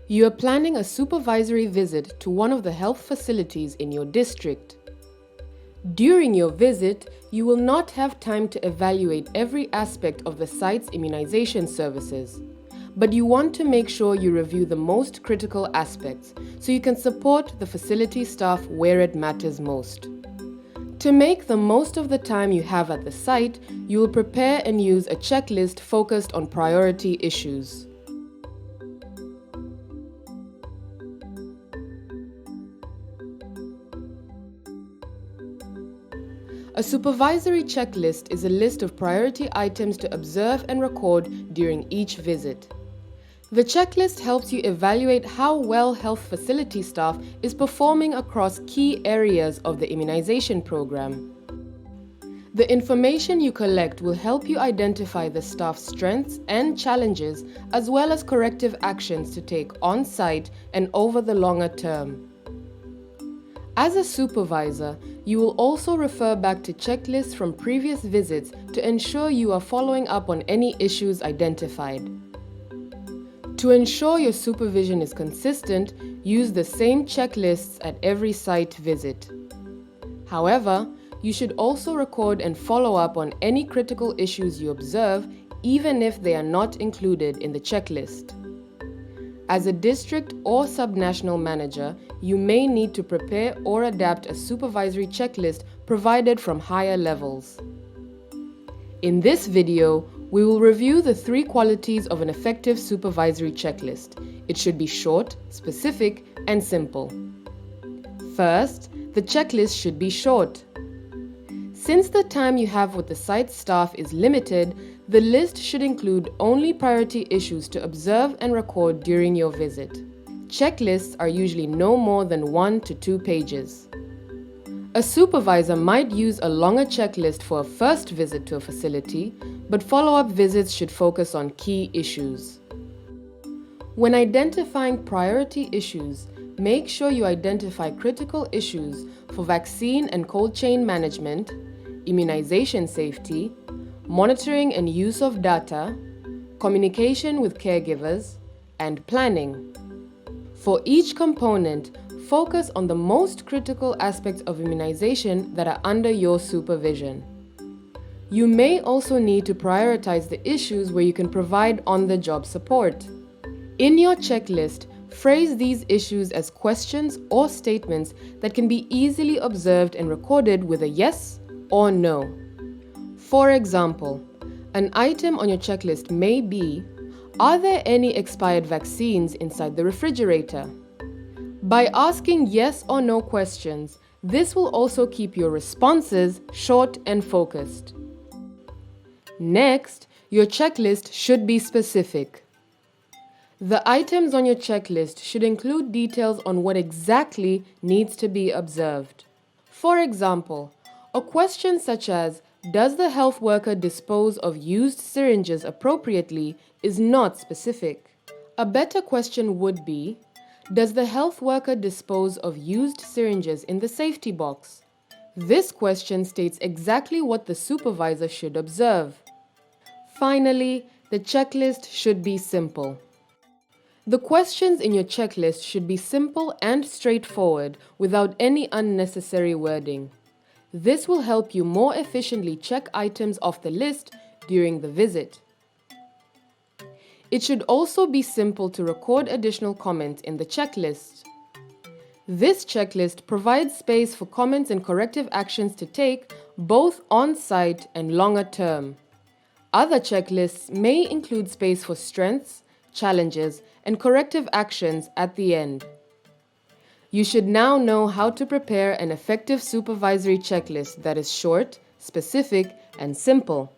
You are planning a supervisory visit to one of the health facilities in your district. During your visit, you will not have time to evaluate every aspect of the site's immunization services, but you want to make sure you review the most critical aspects so you can support the facility staff where it matters most. To make the most of the time you have at the site, you will prepare and use a checklist focused on priority issues. A supervisory checklist is a list of priority items to observe and record during each visit. The checklist helps you evaluate how well health facility staff is performing across key areas of the immunization program. The information you collect will help you identify the staff's strengths and challenges, as well as corrective actions to take on-site and over the longer term. As a supervisor, you will also refer back to checklists from previous visits to ensure you are following up on any issues identified. To ensure your supervision is consistent, use the same checklists at every site visit. However, you should also record and follow up on any critical issues you observe, even if they are not included in the checklist. As a district or subnational manager, you may need to prepare or adapt a supervisory checklist provided from higher levels. In this video, we will review the 3 qualities of an effective supervisory checklist. It should be short, specific, and simple. First, the checklist should be short. Since the time you have with the site staff is limited, the list should include only priority issues to observe and record during your visit. Checklists are usually no more than 1 to 2 pages. A supervisor might use a longer checklist for a first visit to a facility, but follow-up visits should focus on key issues. When identifying priority issues, make sure you identify critical issues for vaccine and cold chain management, immunization safety, monitoring and use of data, communication with caregivers, and planning. For each component, focus on the most critical aspects of immunization that are under your supervision. You may also need to prioritize the issues where you can provide on-the-job support. In your checklist, phrase these issues as questions or statements that can be easily observed and recorded with a yes or no. For example, an item on your checklist may be, are there any expired vaccines inside the refrigerator? By asking yes or no questions, this will also keep your responses short and focused. Next, your checklist should be specific. The items on your checklist should include details on what exactly needs to be observed. For example, a question such as, does the health worker dispose of used syringes appropriately is not specific. A better question would be, does the health worker dispose of used syringes in the safety box? This question states exactly what the supervisor should observe. Finally, the checklist should be simple. The questions in your checklist should be simple and straightforward without any unnecessary wording. This will help you more efficiently check items off the list during the visit. It should also be simple to record additional comments in the checklist. This checklist provides space for comments and corrective actions to take both on-site and longer term. Other checklists may include space for strengths, challenges, and corrective actions at the end. You should now know how to prepare an effective supervisory checklist that is short, specific, and simple.